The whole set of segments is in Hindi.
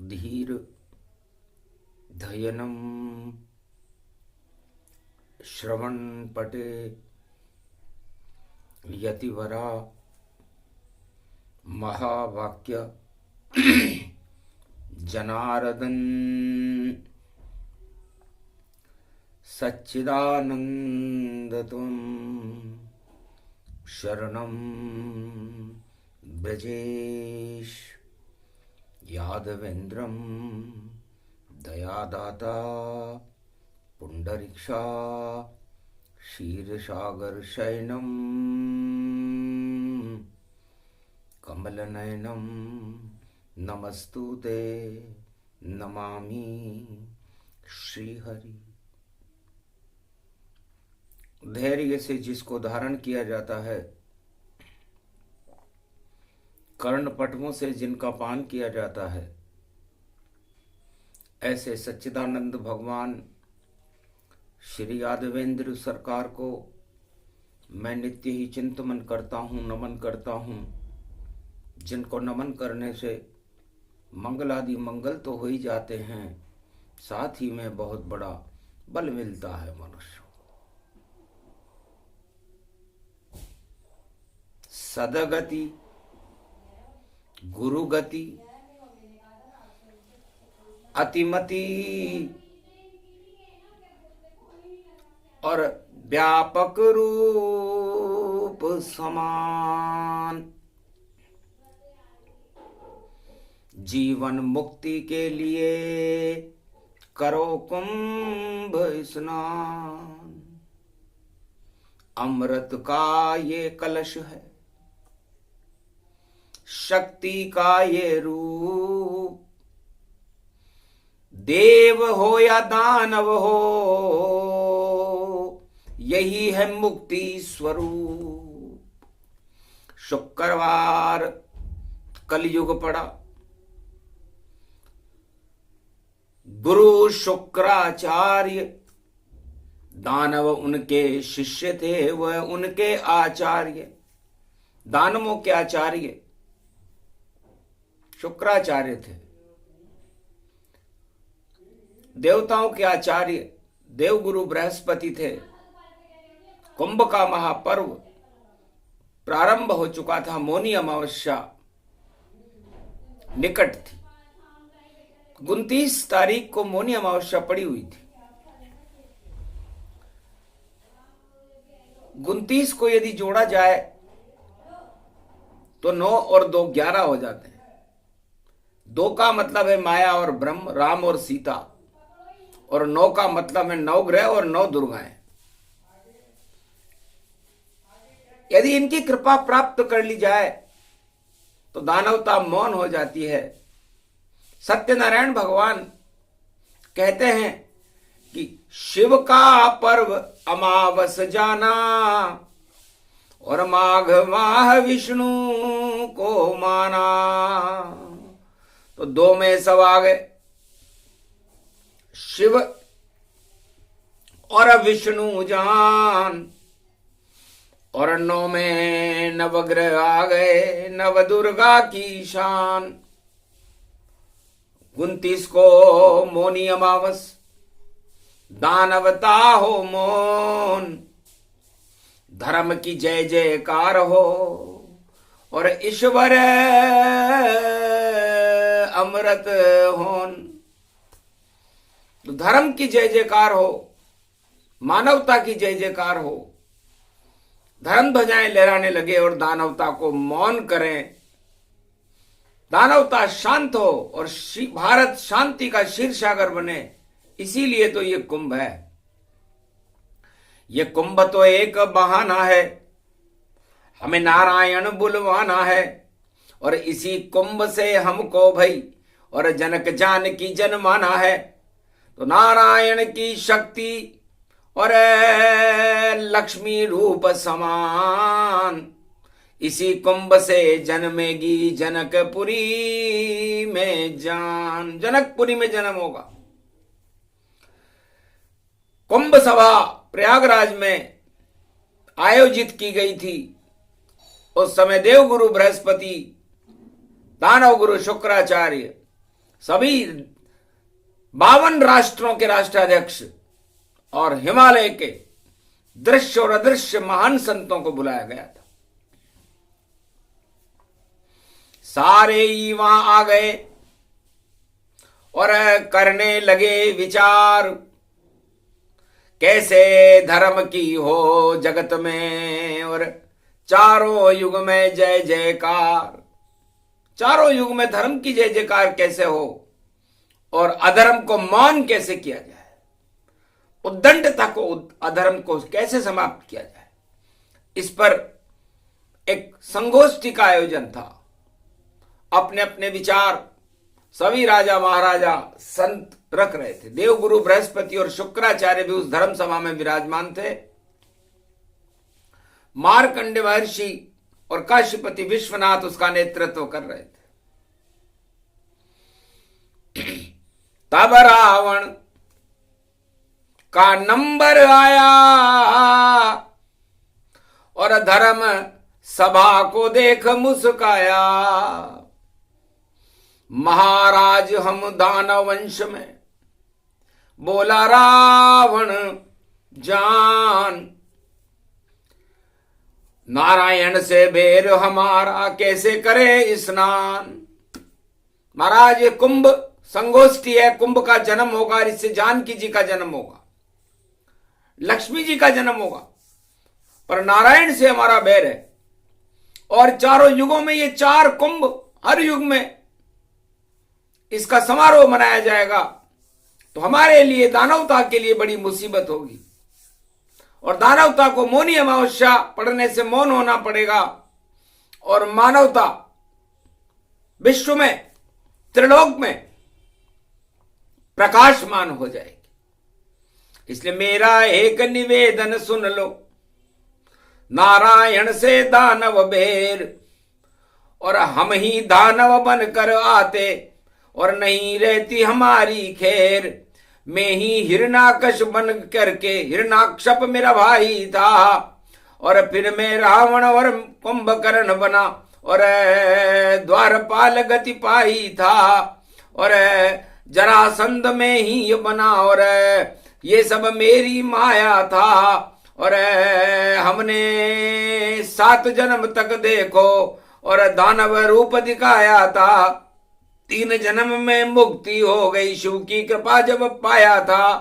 धीर धयनम श्रवण पटे यतिवरा महावाक्य जनार्दन सच्चिदानंद तुम शरणं ब्रजेश यादवेन्द्रं दयादाता पुंडरीक्षा क्षीरसागर शयनम कमलनयनम नमस्तुते नमामि श्रीहरि। धैर्य से जिसको धारण किया जाता है, कर्णपटवों से जिनका पान किया जाता है, ऐसे सच्चिदानंद भगवान श्री यादवेंद्र सरकार को मैं नित्य ही चिंतन करता हूँ, नमन करता हूँ। जिनको नमन करने से मंगल आदि मंगल तो हो ही जाते हैं, साथ ही में बहुत बड़ा बल मिलता है मनुष्य को। सदगति, गुरुगति, अतिमति और व्यापक रूप समान जीवन मुक्ति के लिए करो कुंभ स्नान। अमृत का ये कलश है, शक्ति का ये रूप, देव हो या दानव हो यही है मुक्ति स्वरूप। शुक्रवार कलयुग पड़ा, गुरु शुक्राचार्य, दानव उनके शिष्य थे, वह उनके आचार्य। दानवों के आचार्य शुक्राचार्य थे, देवताओं के आचार्य देवगुरु बृहस्पति थे। कुंभ का महापर्व प्रारंभ हो चुका था, मौनी अमावस्या निकट थी। 29 तारीख को मौनी अमावस्या पड़ी हुई थी। 29 को यदि जोड़ा जाए तो 9 और 2 11 हो जाते हैं। 2 का मतलब है माया और ब्रह्म, राम और सीता, और 9 का मतलब है 9 ग्रह और 9 दुर्गाएं। यदि इनकी कृपा प्राप्त कर ली जाए तो दानवता मौन हो जाती है। सत्यनारायण भगवान कहते हैं कि शिव का पर्व अमावस जाना और माघ माह विष्णु को माना। तो 2 में सब आ गए, शिव और विष्णु जान, और 9 में नवग्रह आ गए, नव दुर्गा की शान। 29 को मौनी अमावस, दानवता हो मौन, धर्म की जय जयकार हो और ईश्वर अमृत होन। तो धर्म की जय जयकार हो, मानवता की जय जयकार हो, धर्म ध्वजाएं लहराने लगे और दानवता को मौन करें। दानवता शांत हो और भारत शांति का क्षीर सागर बने। इसीलिए तो ये कुंभ है। ये कुंभ तो एक बहाना है, हमें नारायण बुलवाना है, और इसी कुंभ से हमको भई और जनक जान की जनमाना है। तो नारायण की शक्ति और लक्ष्मी रूप समान, इसी कुंभ से जन्मेगी जनकपुरी में जान। जनकपुरी में जन्म होगा। कुंभ सभा प्रयागराज में आयोजित की गई थी। उस समय देवगुरु बृहस्पति दानव गुरु शुक्राचार्य, सभी 52 राष्ट्रों के राष्ट्राध्यक्ष और हिमालय के दृश्य और अदृश्य महान संतों को बुलाया गया था। सारे ही वहां आ गए और करने लगे विचार, कैसे धर्म की हो जगत में और चारों युग में जय जयकार। चारों युग में धर्म की जय जयकार कैसे हो और अधर्म को मौन कैसे किया जाए, उद्दंडता को, अधर्म को कैसे समाप्त किया जाए, इस पर एक संगोष्ठी का आयोजन था। अपने अपने विचार सभी राजा महाराजा संत रख रहे थे। देवगुरु बृहस्पति और शुक्राचार्य भी उस धर्म सभा में विराजमान थे। मार्कंडेय महर्षि और काशीपति विश्वनाथ उसका नेतृत्व कर रहे थे। तब रावण का नंबर आया और धर्म सभा को देख मुस्काया। महाराज हम दानव वंश में, बोला रावण जान, नारायण से बेर हमारा कैसे करे स्नान। महाराज ये कुंभ संगोष्ठी है, कुंभ का जन्म होगा, इससे जानकी जी का जन्म होगा, लक्ष्मी जी का जन्म होगा, पर नारायण से हमारा बैर है। और चारों युगों में ये 4 कुंभ, हर युग में इसका समारोह मनाया जाएगा, तो हमारे लिए, दानवता के लिए बड़ी मुसीबत होगी। और दानवता को मौनी अमावस्या पढ़ने से मौन होना पड़ेगा और मानवता विश्व में, त्रिलोक में प्रकाशमान हो जाएगी। इसलिए मेरा एक निवेदन सुन लो, नारायण से दानव बेर, और हम ही दानव बनकर आते और नहीं रहती हमारी खैर। मैं ही हिरणाकश बन करके, हिरणाक्षप मेरा भाई था, और फिर मैं रावण और कुंभकर्ण बना और द्वारपाल गति पाई था, और जरासंध में ही बना, और ये सब मेरी माया था। और हमने 7 जन्म तक देखो और दानव रूप दिखाया था। 3 जन्म में मुक्ति हो गई, शिव की कृपा जब पाया था।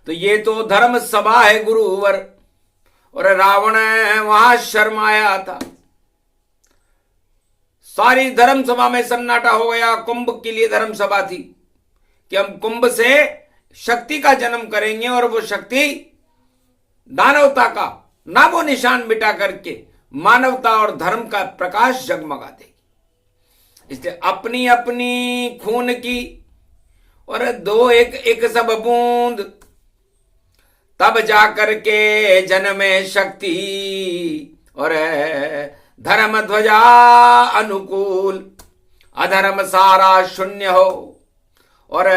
तो ये तो धर्म सभा है गुरुवर, और रावण वहां शर्माया था। सारी धर्म सभा में सन्नाटा हो गया। कुंभ के लिए धर्म सभा थी कि हम कुंभ से शक्ति का जन्म करेंगे और वो शक्ति दानवता का नामो निशान मिटा करके मानवता और धर्म का प्रकाश जगमगा देगी। इसलिए अपनी अपनी खून की और 2 एक सब बूंद, तब जाकर के जन्मे शक्ति, और धर्म ध्वजा अनुकूल, अधर्म सारा शून्य हो, और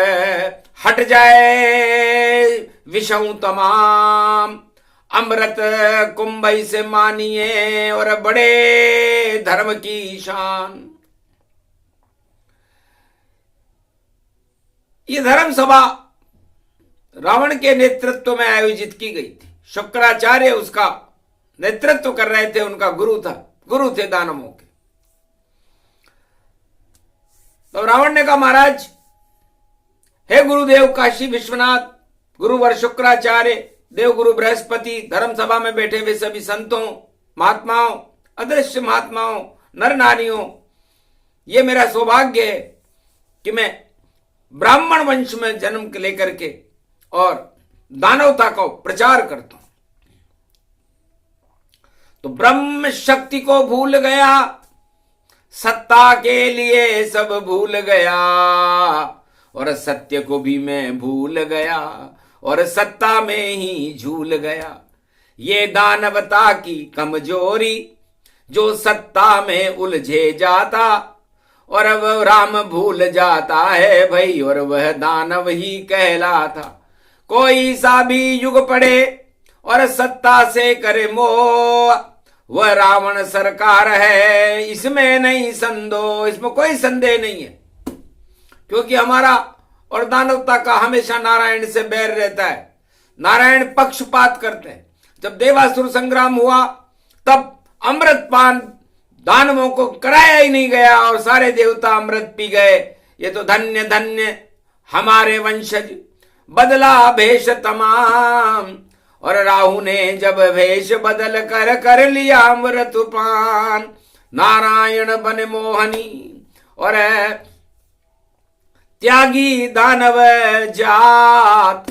हट जाए विषम तमाम। अमृत कुंभ से मानिए और बड़े धर्म की शान। ये धर्म सभा रावण के नेतृत्व में आयोजित की गई थी। शुक्राचार्य उसका नेतृत्व कर रहे थे, उनका गुरु थे दानवों के। तो रावण ने कहा, महाराज, हे गुरुदेव काशी विश्वनाथ, गुरुवर शुक्राचार्य, देवगुरु बृहस्पति, धर्म सभा में बैठे हुए सभी संतों, महात्माओं, अदृश्य महात्माओं, नर नारियों, ये मेरा सौभाग्य है कि मैं ब्राह्मण वंश में जन्म लेकर के और दानवता को प्रचार करता हूं। तो ब्रह्म शक्ति को भूल गया, सत्ता के लिए सब भूल गया, और सत्य को भी मैं भूल गया, और सत्ता में ही झूल गया। ये दानवता की कमजोरी, जो सत्ता में उलझे जाता, और अब राम भूल जाता है भाई, और वह दानव ही कहलाता। कोई सा भी युग पड़े और सत्ता से करे मोह, वह रावण सरकार है, इसमें नहीं संदेह, इसमें कोई संदेह नहीं है। क्योंकि हमारा और दानवता का हमेशा नारायण से बैर रहता है। नारायण पक्षपात करते हैं। जब देवासुर संग्राम हुआ तब अमृतपान दानवों को कराया ही नहीं गया और सारे देवता अमृत पी गए। ये तो धन्य धन्य हमारे वंशज, बदला भेष तमाम। और राहु ने जब भेष बदल कर लिया अमृत पान, नारायण बन मोहनी और त्यागी दानव जात।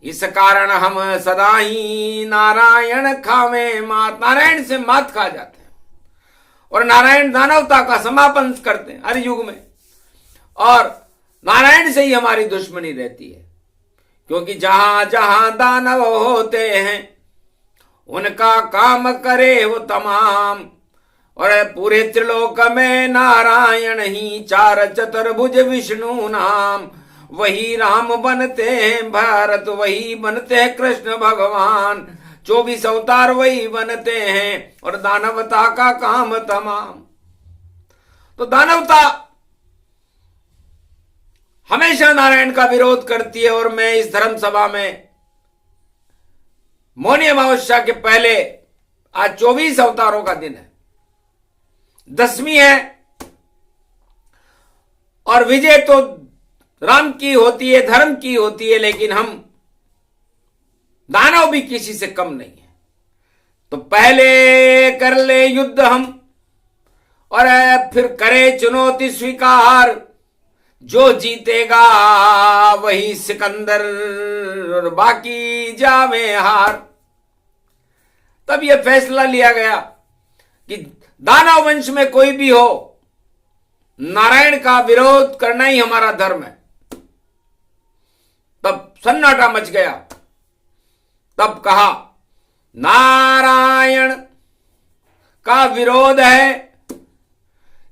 इस कारण हम सदा ही नारायण खावे मात। नारायण से मात खा जाते हैं और नारायण दानवता का समापन करते हैं हर युग में। और नारायण से ही हमारी दुश्मनी रहती है, क्योंकि जहां जहां दानव होते हैं उनका काम करे वो तमाम। और पूरे त्रिलोक में नारायण ही चार चतुर्भुज विष्णु नाम। वही राम बनते हैं भारत, वही बनते हैं कृष्ण भगवान। 24 अवतार वही बनते हैं और दानवता का काम तमाम। तो दानवता हमेशा नारायण का विरोध करती है। और मैं इस धर्म सभा में मौनी अमावस्या के पहले, आज 24 अवतारों का दिन है, 10वीं है और विजय तो राम की होती है, धर्म की होती है, लेकिन हम दानव भी किसी से कम नहीं है। तो पहले कर ले युद्ध हम और फिर करे चुनौती स्वीकार। जो जीतेगा वही सिकंदर और बाकी जावे हार। तब यह फैसला लिया गया कि दानव वंश में कोई भी हो, नारायण का विरोध करना ही हमारा धर्म है। तब सन्नाटा मच गया। तब कहा नारायण का विरोध है,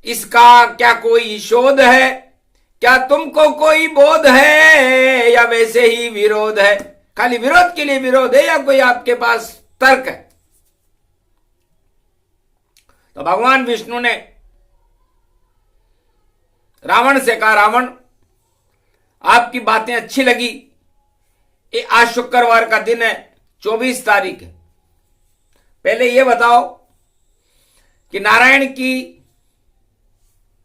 इसका क्या कोई शोध है? क्या तुमको कोई बोध है या वैसे ही विरोध है? खाली विरोध के लिए विरोध है या कोई आपके पास तर्क है? तो भगवान विष्णु ने रावण से कहा, रावण आपकी बातें अच्छी लगी। ये आज शुक्रवार का दिन है, 24 तारीख है। पहले यह बताओ कि नारायण की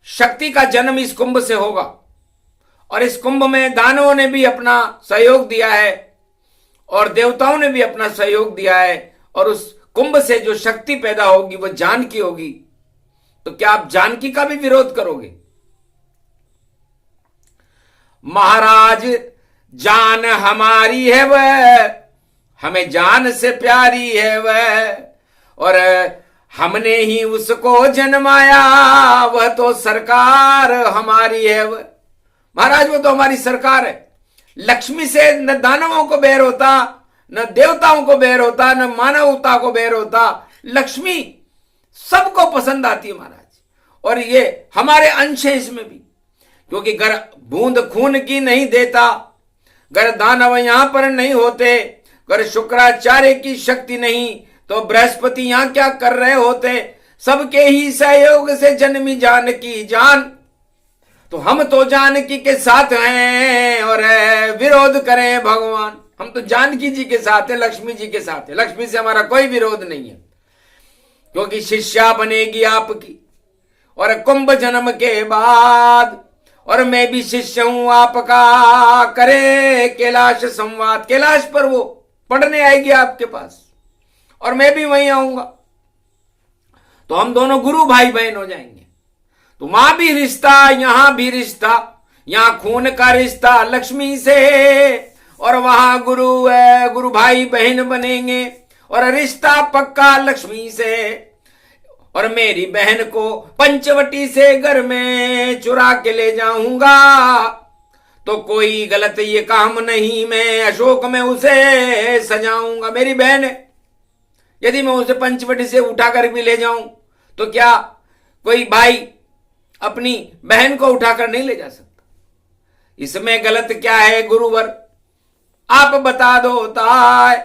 शक्ति का जन्म इस कुंभ से होगा और इस कुंभ में दानवों ने भी अपना सहयोग दिया है और देवताओं ने भी अपना सहयोग दिया है। और उस कुंभ से जो शक्ति पैदा होगी वो जानकी होगी। तो क्या आप जानकी का भी विरोध करोगे? महाराज जान हमारी है वह, हमें जान से प्यारी है वह, और हमने ही उसको जन्माया, वह तो सरकार हमारी है वह। महाराज वो तो हमारी सरकार है। लक्ष्मी से न दानवों को बैर होता, न देवताओं को बैर होता, न मानवता को बैर होता। लक्ष्मी सबको पसंद आती है महाराज। और ये हमारे अंश है इसमें भी, क्योंकि अगर बूंद खून की नहीं देता, अगर दानव यहां पर नहीं होते, अगर शुक्राचार्य की शक्ति नहीं, तो बृहस्पति यहां क्या कर रहे होते? सबके ही सहयोग से जन्मी जानकी जान। तो हम तो जानकी के साथ हैं और विरोध करें भगवान, हम तो जानकी जी के साथ है, लक्ष्मी जी के साथ है। लक्ष्मी से हमारा कोई विरोध नहीं है, क्योंकि शिष्या बनेगी आपकी और कुंभ जन्म के बाद। और मैं भी शिष्य हूं आपका, करे कैलाश संवाद। कैलाश पर वो पढ़ने आएगी आपके पास और मैं भी वहीं आऊंगा। तो हम दोनों गुरु भाई बहन हो जाएंगे। तो वहां भी रिश्ता, यहां भी रिश्ता, यहां खून का रिश्ता लक्ष्मी से, और वहां गुरु भाई बहन बनेंगे और रिश्ता पक्का लक्ष्मी से। और मेरी बहन को पंचवटी से घर में चुरा के ले जाऊंगा, तो कोई गलत ये काम नहीं, मैं अशोक में उसे सजाऊंगा। मेरी बहन है, यदि मैं उसे पंचवटी से उठाकर भी ले जाऊं तो क्या कोई भाई अपनी बहन को उठाकर नहीं ले जा सकता? इसमें गलत क्या है गुरुवर? आप बता दो ताय।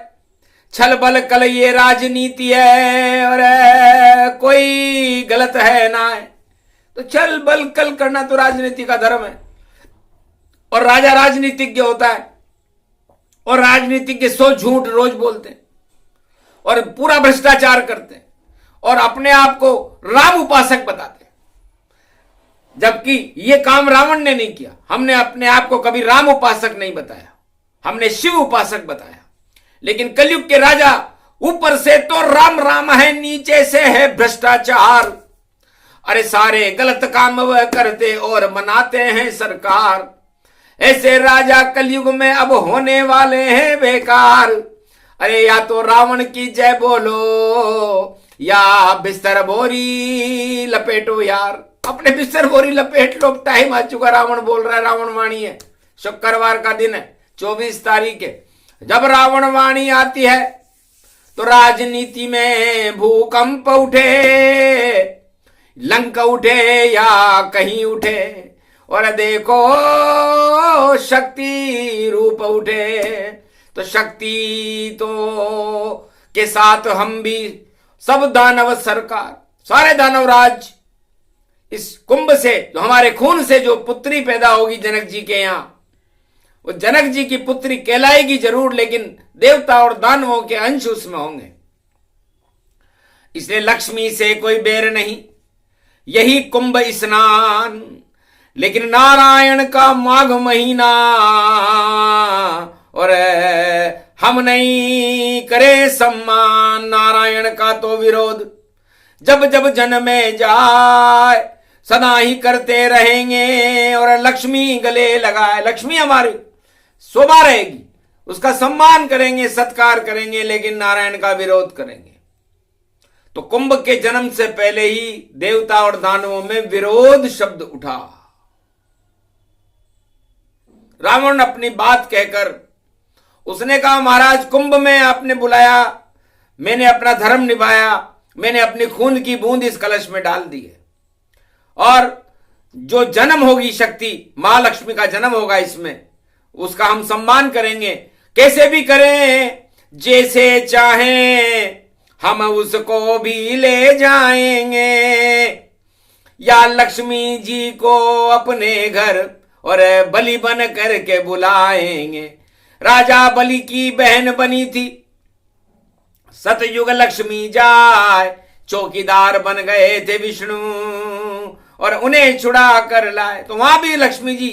छल बल कल ये राजनीति है और कोई गलत है ना है। तो छल बल कल करना तो राजनीति का धर्म है, और राजा राजनीतिज्ञ होता है, और राजनीतिज्ञ 100 झूठ रोज बोलते हैं और पूरा भ्रष्टाचार करते हैं और अपने आप को राम उपासक बताते हैं, जबकि यह काम रावण ने नहीं किया। हमने अपने आप को कभी राम उपासक नहीं बताया, हमने शिव उपासक बताया। लेकिन कलयुग के राजा ऊपर से तो राम राम है, नीचे से है भ्रष्टाचार। अरे सारे गलत काम वह करते और मनाते हैं सरकार। ऐसे राजा कलयुग में अब होने वाले हैं बेकार। अरे या तो रावण की जय बोलो या बिस्तर बोरी लपेटो यार। अपने बिस्तर बोरी लपेट लो, टाइम आ चुका। रावण बोल रहा है, रावण वाणी है, शुक्रवार का दिन है, 24 तारीख है। जब रावण वाणी आती है तो राजनीति में भूकंप उठे, लंका उठे या कहीं उठे, और देखो शक्ति रूप उठे। तो शक्ति तो के साथ हम भी सब दानव सरकार, सारे दानव राज इस कुंभ से, जो हमारे खून से जो पुत्री पैदा होगी जनक जी के यहां, वो जनक जी की पुत्री कहलाएगी जरूर, लेकिन देवता और दानवों के अंश उसमें होंगे। इसलिए लक्ष्मी से कोई बैर नहीं, यही कुंभ स्नान। लेकिन नारायण का माघ महीना और हम नहीं करे सम्मान नारायण का तो विरोध। जब जब जन्मे जाए सदा ही करते रहेंगे, और लक्ष्मी गले लगाए। लक्ष्मी हमारी शोभा रहेगी, उसका सम्मान करेंगे, सत्कार करेंगे, लेकिन नारायण का विरोध करेंगे। तो कुंभ के जन्म से पहले ही देवता और दानवों में विरोध शब्द उठा। रावण अपनी बात कहकर उसने कहा, महाराज कुंभ में आपने बुलाया, मैंने अपना धर्म निभाया, मैंने अपनी खून की बूंद इस कलश में डाल दी है, और जो जन्म होगी शक्ति मां लक्ष्मी का जन्म होगा इसमें, उसका हम सम्मान करेंगे। कैसे भी करें, जैसे चाहें हम उसको भी ले जाएंगे, या लक्ष्मी जी को अपने घर और बलि बन करके बुलाएंगे। राजा बलि की बहन बनी थी, सतयुग लक्ष्मी जाए, चौकीदार बन गए थे विष्णु और उन्हें छुड़ा कर लाए। तो वहां भी लक्ष्मी जी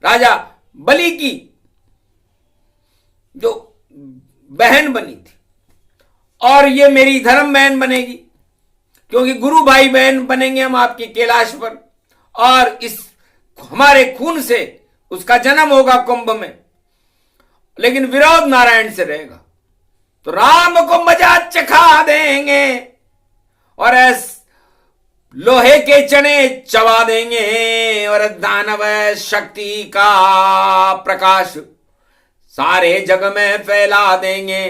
राजा बलि की जो बहन बनी थी, और ये मेरी धर्म बहन बनेगी, क्योंकि गुरु भाई बहन बनेंगे हम आपके कैलाश पर, और इस हमारे खून से उसका जन्म होगा कुंभ में। लेकिन विरोध नारायण से रहेगा, तो राम को मजा चखा देंगे और लोहे के चने चबा देंगे, और दानव शक्ति का प्रकाश सारे जग में फैला देंगे।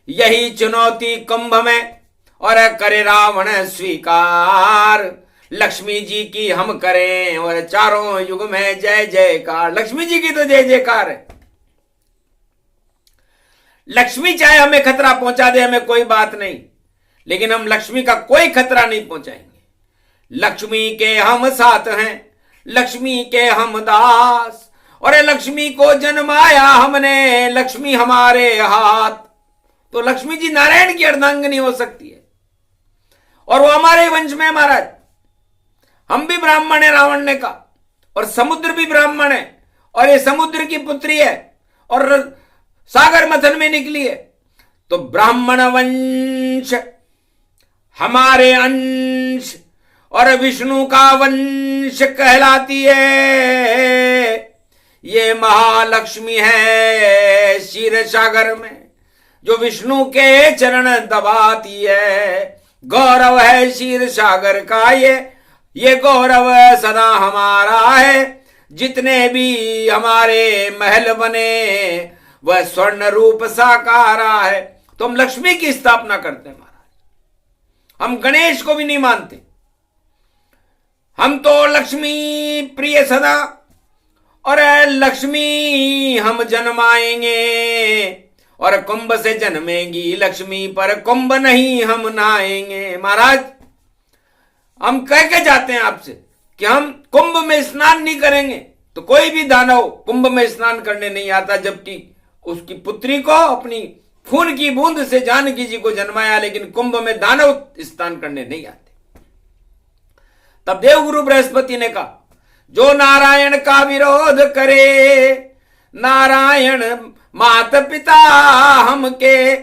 यही चुनौती कुंभ में, और करे रावण स्वीकार। लक्ष्मी जी की हम करें और चारों युग में जय जयकार। लक्ष्मी जी की तो जय जयकार है। लक्ष्मी चाहे हमें खतरा पहुंचा दे, हमें कोई बात नहीं, लेकिन हम लक्ष्मी का कोई खतरा नहीं पहुंचाएंगे। लक्ष्मी के हम साथ हैं, लक्ष्मी के हम दास, और लक्ष्मी को जन्माया हमने, लक्ष्मी हमारे हाथ। तो लक्ष्मी जी नारायण की अर्धांगिनी हो सकती है, और वो हमारे वंश में। महाराज हम भी ब्राह्मण है, रावण ने कहा, और समुद्र भी ब्राह्मण है, और ये समुद्र की पुत्री है और सागर मथन में निकली है। तो ब्राह्मण वंश हमारे अंश, और विष्णु का वंश कहलाती है। ये महालक्ष्मी है क्षीर सागर में, जो विष्णु के चरण दबाती है। गौरव है क्षीर सागर का ये गौरव सदा हमारा है। जितने भी हमारे महल बने वह स्वर्ण रूप साकारा है। तो हम लक्ष्मी की स्थापना करते हैं महाराज, हम गणेश को भी नहीं मानते। हम तो लक्ष्मी प्रिय सदा, और लक्ष्मी हम जन्माएंगे और कुंभ से जन्मेगी लक्ष्मी, पर कुंभ नहीं हम नहाएंगे। महाराज, हम कह के जाते हैं आपसे कि हम कुंभ में स्नान नहीं करेंगे, तो कोई भी दानव कुंभ में स्नान करने नहीं आता, जबकि उसकी पुत्री को अपनी खून की बूंद से जानकी जी को जन्माया, लेकिन कुंभ में दानव स्नान करने नहीं आते। तब देवगुरु बृहस्पति ने कहा, जो नारायण का विरोध करे, नारायण मात पिता हमके,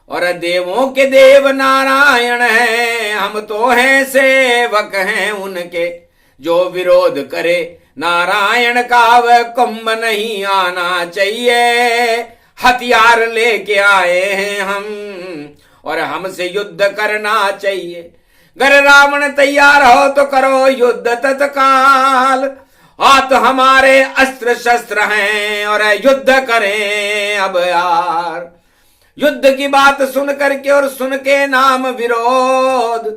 और देवों के देव नारायण हैं, हम तो हैं सेवक हैं उनके। जो विरोध करे नारायण का, वह कुंभ नहीं आना चाहिए। हथियार लेके आए हैं हम, और हमसे युद्ध करना चाहिए। अगर रावण तैयार हो तो करो युद्ध तत्काल, हाथ हमारे अस्त्र शस्त्र हैं, और युद्ध करें अब यार। युद्ध की बात सुन करके और सुन के नाम विरोध,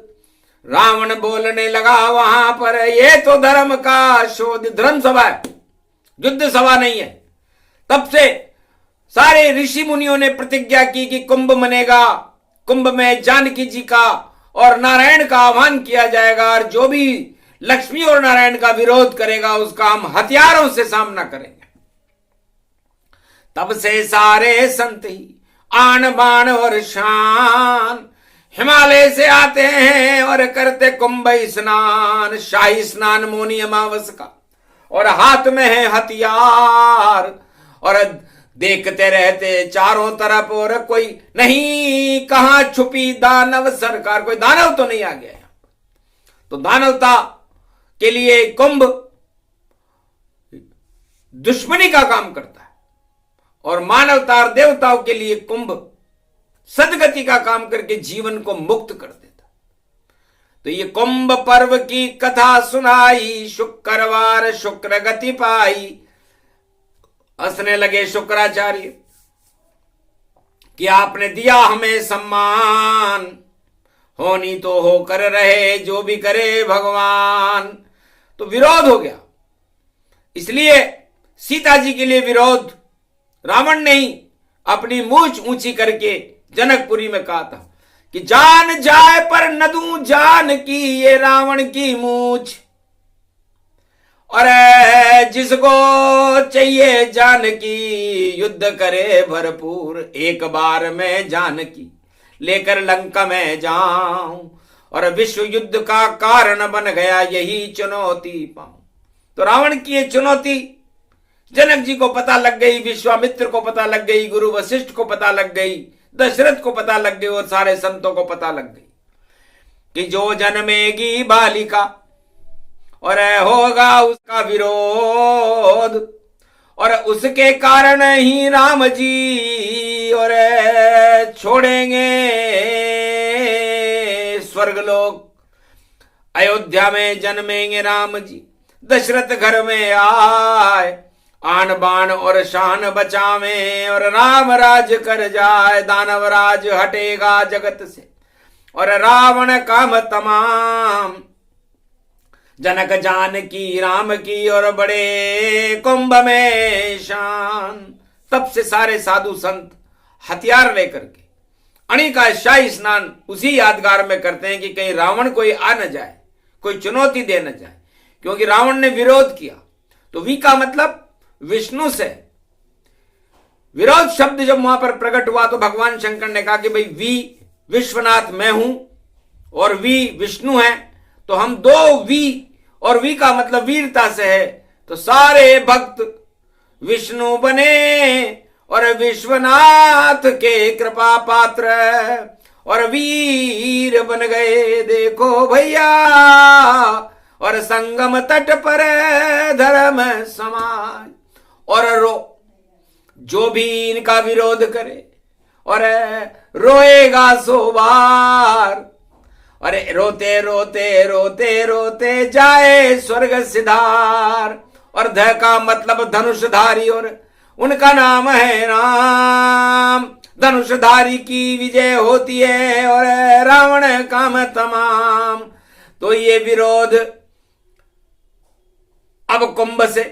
रावण बोलने लगा वहां पर, ये तो धर्म का शोध, धर्म सभा है, युद्ध सभा नहीं है। तब से सारे ऋषि मुनियों ने प्रतिज्ञा की कि कुंभ मनेगा, कुंभ में जानकी जी का और नारायण का आह्वान किया जाएगा, और जो भी लक्ष्मी और नारायण का विरोध करेगा उसका हम हथियारों से सामना करेंगे। तब से सारे संत ही आन बाण और शान हिमालय से आते हैं और करते कुंभ स्नान, शाही स्नान मौनी अमावस का, और हाथ में है हथियार, और देखते रहते चारों तरफ, और कोई नहीं कहां छुपी दानव सरकार, कोई दानव तो नहीं आ गया। तो दानवता के लिए कुंभ दुश्मनी का काम करता है, और मानवता और देवताओं के लिए कुंभ सदगति का काम करके जीवन को मुक्त कर देता। तो ये कुंभ पर्व की कथा सुनाई, शुक्रवार शुक्र गति पाई। हंसने लगे शुक्राचार्य कि आपने दिया हमें सम्मान, होनी तो होकर रहे जो भी करे भगवान। तो विरोध हो गया, इसलिए सीता जी के लिए विरोध रावण ने ही अपनी मूंछ ऊंची करके जनकपुरी में कहा था कि जान जाए पर न दूं जान की ये रावण की मूंछ, और जिसको चाहिए जानकी युद्ध करे भरपूर, एक बार में जानकी लेकर लंका में जाऊं, और विश्व युद्ध का कारण बन गया यही चुनौती पाऊं। तो रावण की ये चुनौती जनक जी को पता लग गई, विश्वामित्र को पता लग गई, गुरु वशिष्ठ को पता लग गई, दशरथ को पता लग गई, और सारे संतों को पता लग गई कि जो जन्मेगी बालिका और होगा उसका विरोध, और उसके कारण ही राम जी और छोड़ेंगे स्वर्गलोक, अयोध्या में जन्मेंगे राम जी। दशरथ घर में आए, आन बाण और शान बचावे, और राम राज कर जाए, दानव राज हटेगा जगत से, और रावण काम तमाम। जनक जानकी राम की और बड़े कुंभ में शान। तब से सारे साधु संत हथियार लेकर के अणि का शाही स्नान उसी यादगार में करते हैं कि कहीं रावण कोई आ न जाए, कोई चुनौती दे न जाए, क्योंकि रावण ने विरोध किया। तो वी का मतलब विष्णु से विरोध शब्द जब वहां पर प्रकट हुआ तो भगवान शंकर ने कहा कि भाई वी विश्वनाथ मैं हूं और वी विष्णु है, तो हम दो वी, और वी का मतलब वीरता से है। तो सारे भक्त विष्णु बने और विश्वनाथ के कृपा पात्र और वीर बन गए। देखो भैया, और संगम तट पर धर्म समाज, और जो भी इनका विरोध करे और रोएगा सो बार, अरे रोते रोते रोते रोते जाए स्वर्ग सिधार। और ध का मतलब धनुषधारी, और उनका नाम है राम। धनुषधारी की विजय होती है और रावण काम तमाम। तो ये विरोध अब कुंभ से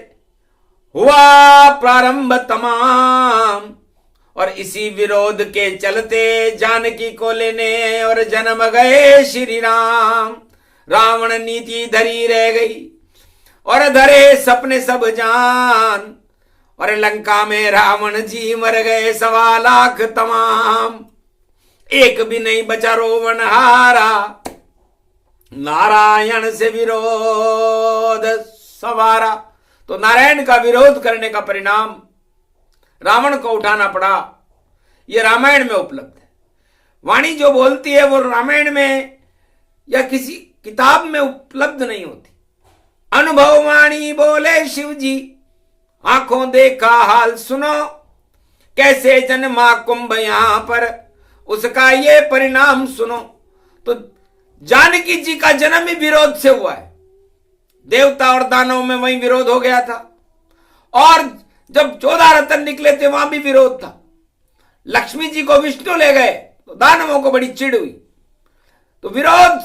हुआ प्रारंभ तमाम, और इसी विरोध के चलते जानकी को लेने और जन्म गए श्री राम। रावण नीति धरी रह गई और धरे सपने सब जान, और लंका में रावण जी मर गए 1.25 लाख तमाम। एक भी नहीं बचा रोवन हारा, नारायण से विरोध सवारा। तो नारायण का विरोध करने का परिणाम रावण को उठाना पड़ा। यह रामायण में उपलब्ध है। वाणी जो बोलती है वो रामायण में या किसी किताब में उपलब्ध नहीं होती। अनुभव वाणी बोले शिव जी, आंखों देखा हाल सुनो, कैसे जन्मा कुंभ यहां पर, उसका ये परिणाम सुनो। तो जानकी जी का जन्म ही विरोध से हुआ है। देवता और दानव में वही विरोध हो गया था, और जब 14 रतन निकले थे वहां भी विरोध था। लक्ष्मी जी को विष्णु ले गए तो दानवों को बड़ी चिढ़ हुई। तो विरोध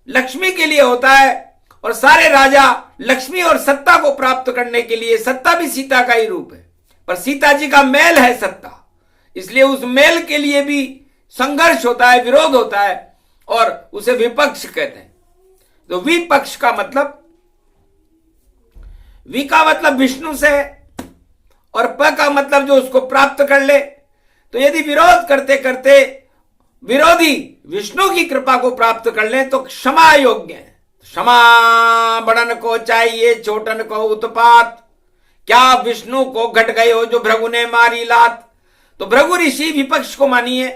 लक्ष्मी के लिए होता है, और सारे राजा लक्ष्मी और सत्ता को प्राप्त करने के लिए, सत्ता भी सीता का ही रूप है, पर सीता जी का मेल है सत्ता, इसलिए उस मेल के लिए भी संघर्ष होता है, विरोध होता है, और उसे विपक्ष कहते हैं। तो विपक्ष का मतलब, वी का मतलब विष्णु से है, और प का मतलब जो उसको प्राप्त कर ले। तो यदि विरोध करते करते विरोधी विष्णु की कृपा को प्राप्त कर ले तो क्षमा योग्य है। क्षमा बड़न को चाहिए छोटन को उत्पात, क्या विष्णु को घट गए हो जो भृगु ने मारी लात। तो भृगु ऋषि विपक्ष को मानिए,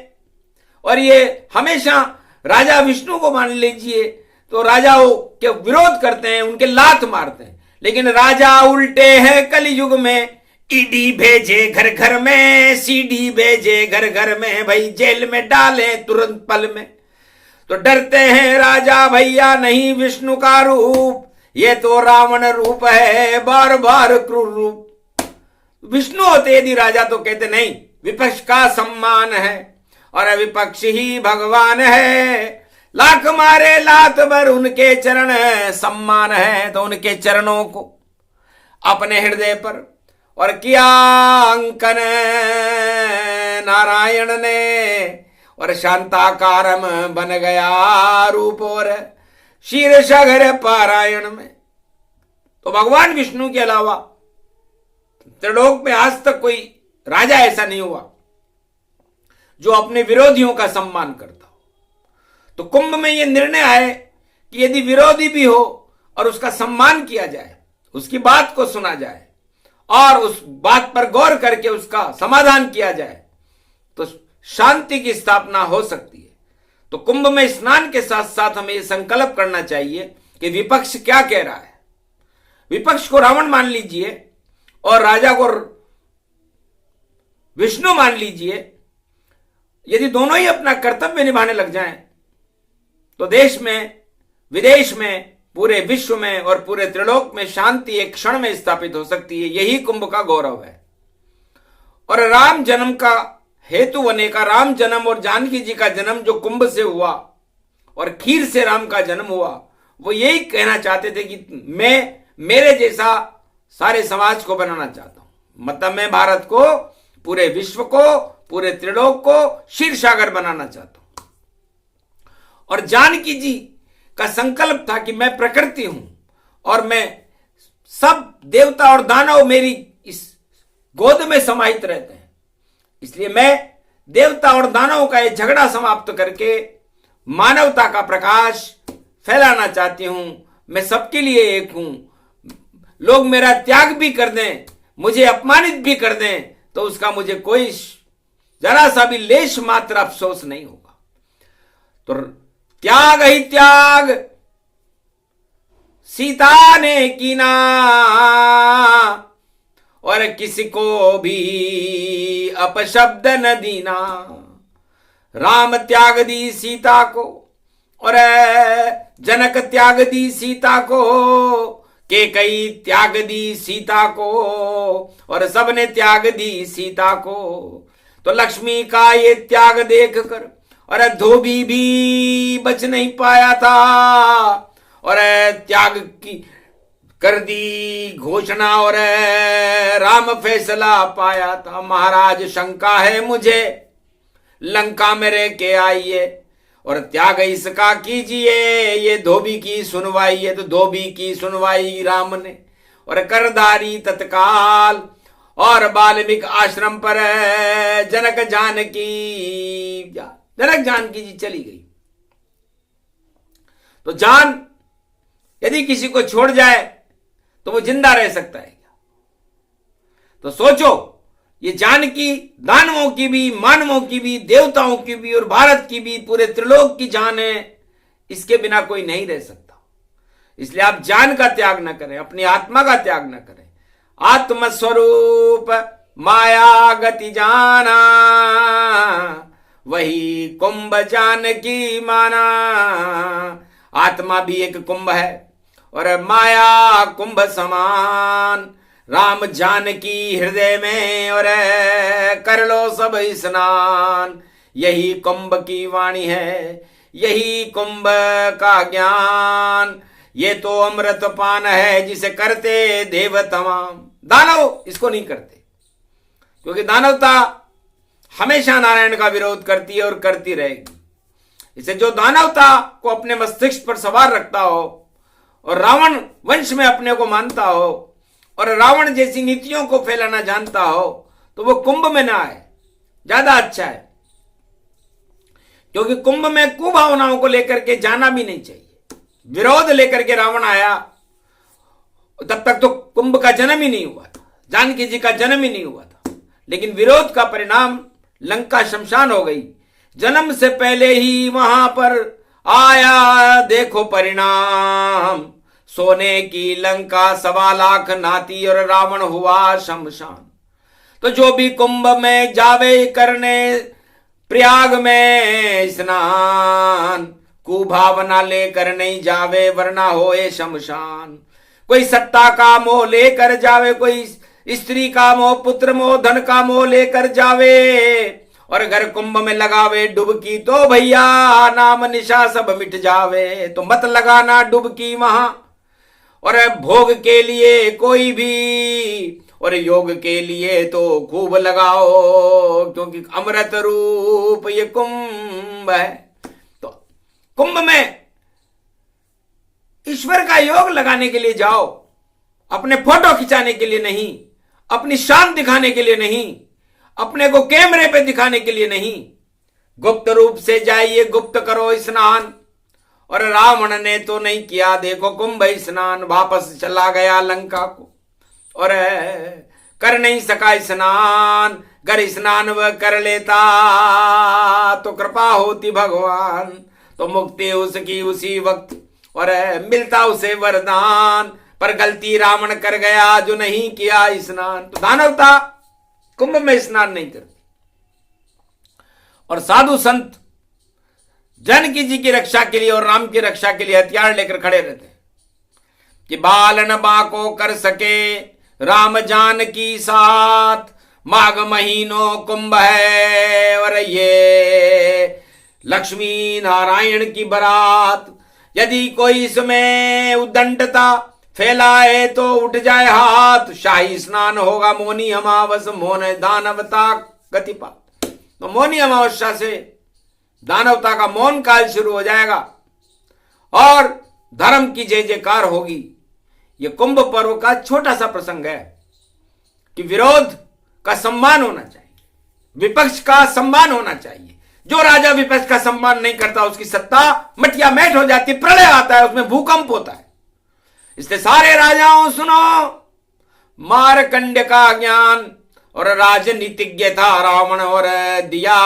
और ये हमेशा राजा विष्णु को मान लीजिए। तो राजाओं के विरोध करते हैं, उनके लात मारते हैं, लेकिन राजा उल्टे हैं कलयुग में। ईडी भेजे घर घर में, सीडी भेजे घर घर में, भाई जेल में डाले तुरंत पल में। तो डरते हैं राजा भैया नहीं विष्णु का रूप, ये तो रावण रूप है बार बार क्रूर रूप। विष्णु होते यदि राजा तो कहते नहीं, विपक्ष का सम्मान है और विपक्ष ही भगवान है। लाख मारे लात भर उनके चरण सम्मान है, तो उनके चरणों को अपने हृदय पर और किया अंकन नारायण ने, और शांताकारम बन गया रूप और शीर्षगर पारायण में। तो भगवान विष्णु के अलावा त्रिलोक में आज तक कोई राजा ऐसा नहीं हुआ जो अपने विरोधियों का सम्मान करता हो। तो कुंभ में यह निर्णय आए कि यदि विरोधी भी हो और उसका सम्मान किया जाए, उसकी बात को सुना जाए और उस बात पर गौर करके उसका समाधान किया जाए, तो शांति की स्थापना हो सकती है। तो कुंभ में स्नान के साथ साथ हमें यह संकल्प करना चाहिए कि विपक्ष क्या कह रहा है। विपक्ष को रावण मान लीजिए और राजा को विष्णु मान लीजिए। यदि दोनों ही अपना कर्तव्य निभाने लग जाएं, तो देश में, विदेश में, पूरे विश्व में और पूरे त्रिलोक में शांति एक क्षण में स्थापित हो सकती है। यही कुंभ का गौरव है। और राम जन्म का हेतु बने का, राम जन्म और जानकी जी का जन्म जो कुंभ से हुआ और खीर से राम का जन्म हुआ, वो यही कहना चाहते थे कि मैं मेरे जैसा सारे समाज को बनाना चाहता हूं। मतलब मैं भारत को, पूरे विश्व को, पूरे त्रिलोक को क्षीर सागर बनाना चाहता हूं। और जानकी जी का संकल्प था कि मैं प्रकृति हूं और मैं सब देवता और दानव मेरी इस गोद में समाहित रहते हैं, इसलिए मैं देवता और दानव का यह झगड़ा समाप्त करके मानवता का प्रकाश फैलाना चाहती हूं। मैं सबके लिए एक हूं। लोग मेरा त्याग भी कर दें, मुझे अपमानित भी कर दें, तो उसका मुझे कोई जरा सा भी लेश मात्र अफसोस नहीं होगा। तो त्याग ही त्याग सीता ने कीना, और किसी को भी अपशब्द न दीना। राम त्याग दी सीता को और जनक त्याग दी सीता को, के कई त्याग दी सीता को और सबने त्याग दी सीता को। तो लक्ष्मी का ये त्याग देखकर और धोबी भी बच नहीं पाया था, और कर दी घोषणा और राम फैसला पाया था। महाराज शंका है मुझे, लंका में रह के आइए और त्याग इसका कीजिए, ये धोबी की सुनवाई है। तो धोबी की सुनवाई राम ने और करदारी तत्काल, और वाल्मीकि आश्रम पर जनक जानकी जी चली गई। तो जान यदि किसी को छोड़ जाए तो वो जिंदा रह सकता है क्या? तो सोचो, ये जानकी दानवों की भी, मानवों की भी, देवताओं की भी और भारत की भी, पूरे त्रिलोक की जान है। इसके बिना कोई नहीं रह सकता। इसलिए आप जान का त्याग न करें, अपनी आत्मा का त्याग न करें। आत्मस्वरूप माया गति जाना, वही कुंभ जानकी माना। आत्मा भी एक कुंभ है और माया कुंभ समान। राम जानकी हृदय में और कर लो सब स्नान। यही कुंभ की वाणी है, यही कुंभ का ज्ञान। ये तो अमृत पान है जिसे करते देव तमाम। दानव इसको नहीं करते, क्योंकि दानवता हमेशा नारायण का विरोध करती है और करती रहेगी। इसे जो दानवता को अपने मस्तिष्क पर सवार रखता हो और रावण वंश में अपने को मानता हो और रावण जैसी नीतियों को फैलाना जानता हो, तो वो कुंभ में ना आए, ज्यादा अच्छा है। क्योंकि कुंभ में कुभावनाओं को लेकर के जाना भी नहीं चाहिए। विरोध लेकर के रावण आया, तब तक तो कुंभ का जन्म ही नहीं हुआ था, जानकी जी का जन्म ही नहीं हुआ था। लेकिन विरोध का परिणाम लंका शमशान हो गई। जन्म से पहले ही वहां पर आया देखो परिणाम। सोने की लंका 1.25 लाख नाती और रावण हुआ शमशान। तो जो भी कुंभ में जावे करने प्रयाग में स्नान, कुभावना लेकर नहीं जावे वरना होए शमशान। कोई सत्ता का मोह लेकर जावे, कोई स्त्री का मोह, पुत्र मोह, धन का मोह लेकर जावे और अगर कुंभ में लगावे डुबकी, तो भैया नाम निशा सब मिट जावे। तो मत लगाना डुबकी वहां, और भोग के लिए कोई भी और योग के लिए तो खूब लगाओ, क्योंकि अमृत रूप ये कुंभ है। तो कुंभ में ईश्वर का योग लगाने के लिए जाओ, अपने फोटो खिंचाने के लिए नहीं, अपनी शान दिखाने के लिए नहीं, अपने को कैमरे पे दिखाने के लिए नहीं। गुप्त रूप से जाइए, गुप्त करो स्नान। और रावण ने तो नहीं किया देखो कुंभ स्नान, वापस चला गया लंका को और कर नहीं सका स्नान। अगर स्नान वह कर लेता तो कृपा होती भगवान, तो मुक्ति उसकी उसी वक्त और मिलता उसे वरदान। पर गलती रावण कर गया जो नहीं किया स्नान। तो दानवता कुंभ में स्नान नहीं करती। और साधु संत जानकी जी की रक्षा के लिए और राम की रक्षा के लिए हथियार लेकर खड़े रहते हैं कि बालन बाको कर सके राम जानकी साथ। माघ महीनों कुंभ है और ये लक्ष्मी नारायण की बारात। यदि कोई इसमें उद्दंडता फैलाए तो उठ जाए हाथ। शाही स्नान होगा मौनी अमावस, मौन दानवता गतिपात। तो मौनी अमावस्या से दानवता का मौन काल शुरू हो जाएगा और धर्म की जय जयकार होगी। यह कुंभ पर्व का छोटा सा प्रसंग है कि विरोध का सम्मान होना चाहिए, विपक्ष का सम्मान होना चाहिए। जो राजा विपक्ष का सम्मान नहीं करता उसकी सत्ता मटिया मैट हो जाती, प्रलय आता है, उसमें भूकंप होता है। इसलिए सारे राजाओं सुनो, मारकंड का ज्ञान और राजनीतिज्ञ था रावण और दिया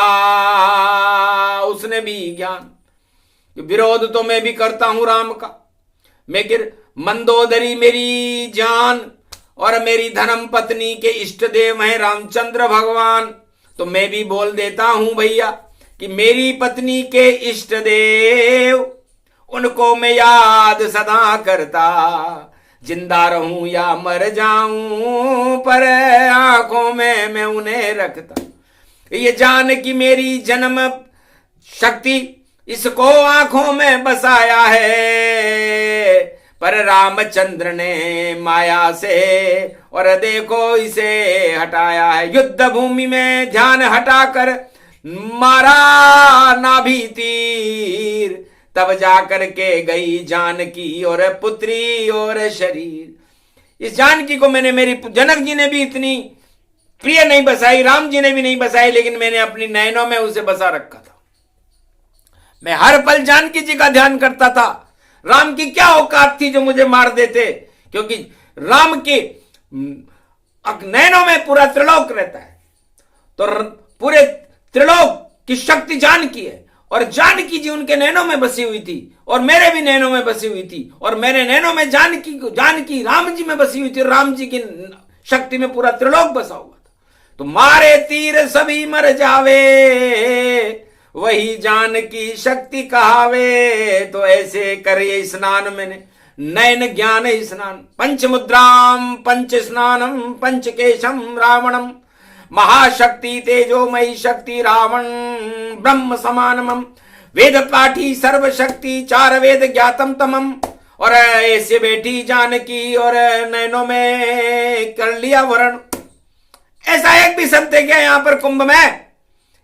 उसने भी ज्ञान। विरोध तो मैं भी करता हूं राम का, मगर मंदोदरी मेरी जान और मेरी धर्म पत्नी के इष्ट देव हैं रामचंद्र भगवान। तो मैं भी बोल देता हूं भैया कि मेरी पत्नी के इष्ट देव उनको मैं याद सदा करता। जिंदा रहूं या मर जाऊं पर आंखों में मैं उन्हें रखता। ये जान की मेरी जन्म शक्ति इसको आंखों में बसाया है, पर रामचंद्र ने माया से और देखो इसे हटाया है। युद्ध भूमि में ध्यान हटाकर मारा नाभि तीर, तब जाकर के गई जानकी और पुत्री और शरीर। इस जानकी को मैंने, मेरी जनक जी ने भी इतनी प्रिय नहीं बसाई, राम जी ने भी नहीं बसाई, लेकिन मैंने अपनी नयनों में उसे बसा रखा था। मैं हर पल जानकी जी का ध्यान करता था। राम की क्या औकात थी जो मुझे मार देते, क्योंकि राम के नयनों में पूरा त्रिलोक रहता है, तो पूरे त्रिलोक की शक्ति जानकी है, और जानकी जी उनके नैनों में बसी हुई थी, और मेरे भी नैनों में बसी हुई थी, और मेरे नैनों में जानकी राम जी में बसी हुई थी। राम जी की शक्ति में पूरा त्रिलोक बसा हुआ था। तो मारे तीर सभी मर जावे, वही जानकी शक्ति कहावे। तो ऐसे करे स्नान मैंने, नयन ज्ञान स्नान, पंच मुद्राम पंच स्नानम पंच केशम रावणम, महाशक्ति तेजोमयी शक्ति रावण ब्रह्म समानमम, वेद पाठी सर्वशक्ति चार वेद ज्ञातम तमम। और ऐसे बैठी जानकी और नैनों में कर लिया वरण। ऐसा एक भी संत है क्या यहाँ पर कुंभ में?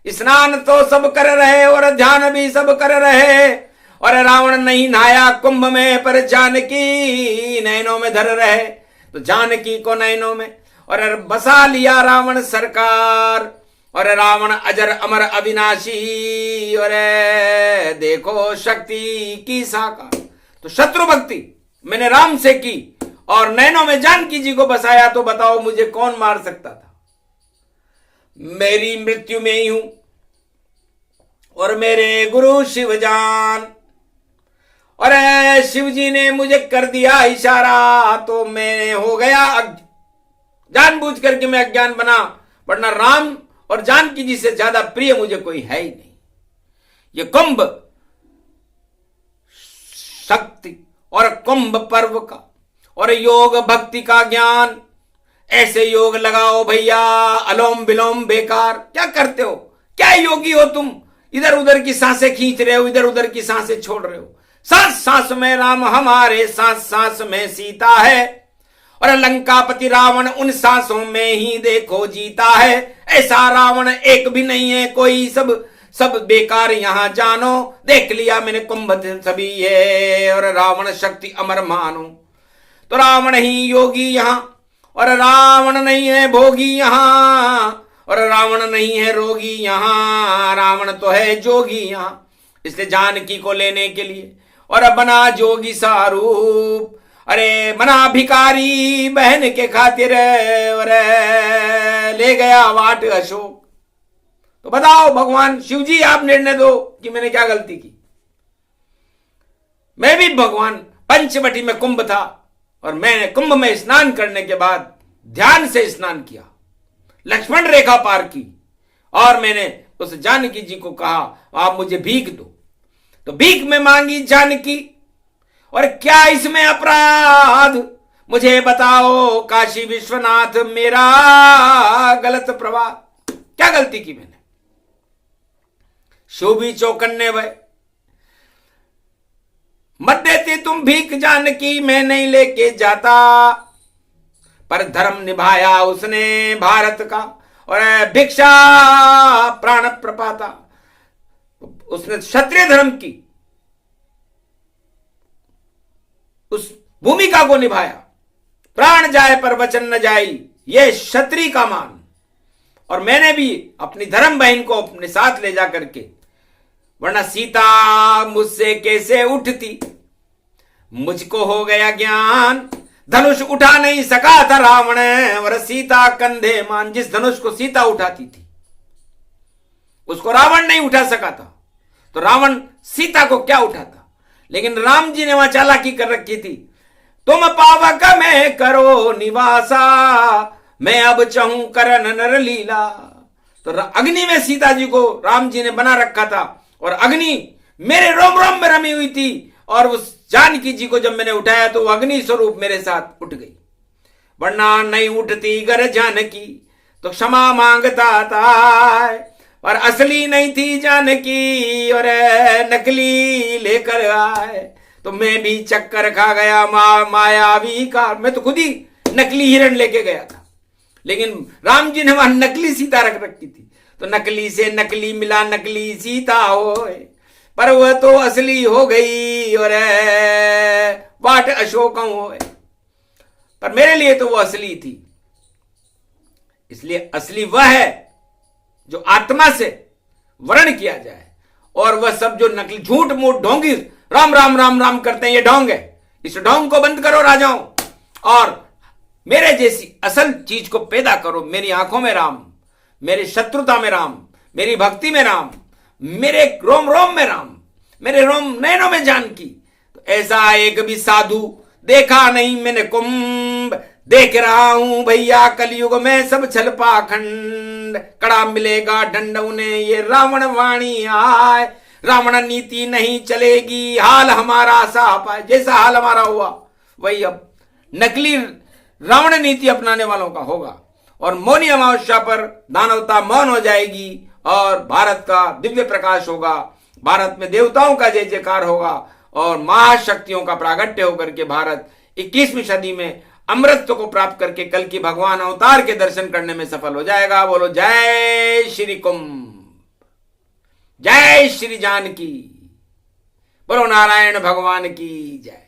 स्नान तो सब कर रहे और ध्यान भी सब कर रहे, और रावण नहीं नहाया कुंभ में, पर जानकी नैनों में धर रहे। तो जानकी को नैनों में और बसा लिया रावण सरकार, और रावण अजर अमर अविनाशी, और देखो शक्ति की साकार। तो शत्रु भक्ति मैंने राम से की और नैनों में जानकी जी को बसाया, तो बताओ मुझे कौन मार सकता था? मेरी मृत्यु में ही हूं, और मेरे गुरु शिवजान, और शिव जी ने मुझे कर दिया इशारा, तो मैं हो गया जानबूझ करके मैं अज्ञान बना, वरना राम और जानकी जी से ज्यादा प्रिय मुझे कोई है ही नहीं। ये कुंभ शक्ति और कुंभ पर्व का और योग भक्ति का ज्ञान, ऐसे योग लगाओ भैया, अलोम विलोम बेकार। क्या करते हो? क्या योगी हो तुम? इधर उधर की सांसें खींच रहे हो, इधर उधर की सांसें छोड़ रहे हो। सांस सांस में राम हमारे, सांस सांस में सीता है, और लंकापति रावण उन सांसों में ही देखो जीता है। ऐसा रावण एक भी नहीं है कोई, सब बेकार यहां जानो। देख लिया मैंने कुंभ सभी है, और रावण शक्ति अमर मानो। तो रावण ही योगी यहां, और रावण नहीं है भोगी यहां, और रावण नहीं है रोगी यहां, रावण तो है जोगी यहां। इसलिए जानकी को लेने के लिए और बना जोगी सारूप, अरे बना भिखारी बहन के खातिर, और ले गया वाट अशोक। तो बताओ भगवान शिव जी, आप निर्णय दो कि मैंने क्या गलती की। मैं भी भगवान पंचवटी में कुंभ था, और मैंने कुंभ में स्नान करने के बाद ध्यान से स्नान किया, लक्ष्मण रेखा पार की, और मैंने उस जानकी जी को कहा आप मुझे भीख दो। तो भीख में मांगी जानकी, और क्या इसमें अपराध? मुझे बताओ काशी विश्वनाथ, मेरा गलत प्रवाह, क्या गलती की मैंने? शोभी चौकन्ने भय, मत देती तुम भीख जानकी, मैं नहीं लेके जाता। पर धर्म निभाया उसने भारत का, और भिक्षा प्राण प्रपाता। उसने क्षत्रिय धर्म की उस भूमिका को निभाया। प्राण जाए पर वचन न जाई, ये क्षत्रिय का मान। और मैंने भी अपनी धर्म बहन को अपने साथ ले जा करके, वरना सीता मुझसे कैसे उठती, मुझको हो गया ज्ञान। धनुष उठा नहीं सका था रावण, और सीता कंधे मान। जिस धनुष को सीता उठाती थी उसको रावण नहीं उठा सका था, तो रावण सीता को क्या उठाता? लेकिन राम जी ने वहां चालाकी कर रखी थी। तुम पावक में करो निवासा, मैं अब चाहूं करन नर लीला। तो अग्नि में सीता जी को राम जी ने बना रखा था, और अग्नि मेरे रोम रोम में रमी हुई थी, और उस जानकी जी को जब मैंने उठाया तो अग्नि स्वरूप मेरे साथ उठ गई। वरना नहीं उठती गर जानकी, तो क्षमा मांगता था। और असली नहीं थी जानकी, और नकली लेकर आए। तो मैं भी चक्कर खा गया मायावी का। मैं तो खुद ही नकली हिरण लेके गया था, लेकिन राम जी ने वहां नकली सीता रख रखी थी। तो नकली से नकली मिला, नकली सीता हो, पर वह तो असली हो गई और बाट अशोक हो। पर मेरे लिए तो वो असली थी। इसलिए असली वह है जो आत्मा से वर्ण किया जाए, और वह सब जो नकली झूठ मूठ ढोंगी राम राम राम राम करते हैं, ये ढोंग है। इस ढोंग को बंद करो राजाओं, और मेरे जैसी असल चीज को पैदा करो। मेरी आंखों में राम, मेरी शत्रुता में राम, मेरी भक्ति में राम, मेरे रोम रोम में राम, मेरे रोम नयनों में जानकी। तो ऐसा एक भी साधु देखा नहीं मैंने कुंभ, देख रहा हूं भैया कलयुग में सब छल पाखंड। कड़ा मिलेगा दंड उन्हें ये रावण वाणी आए, रावण नीति नहीं चलेगी हाल हमारा सा पाए। जैसा हाल हमारा हुआ वही अब नकली रावण नीति अपनाने वालों का होगा। और मौनी अमावस्या पर दानवता मौन हो जाएगी और भारत का दिव्य प्रकाश होगा, भारत में देवताओं का जय जयकार होगा और महाशक्तियों का प्रागट्य होकर के भारत 21वीं सदी में अमृत को प्राप्त करके कल की भगवान अवतार के दर्शन करने में सफल हो जाएगा। बोलो जय श्री कुंभ, जय श्री जानकी, बोलो नारायण भगवान की जय।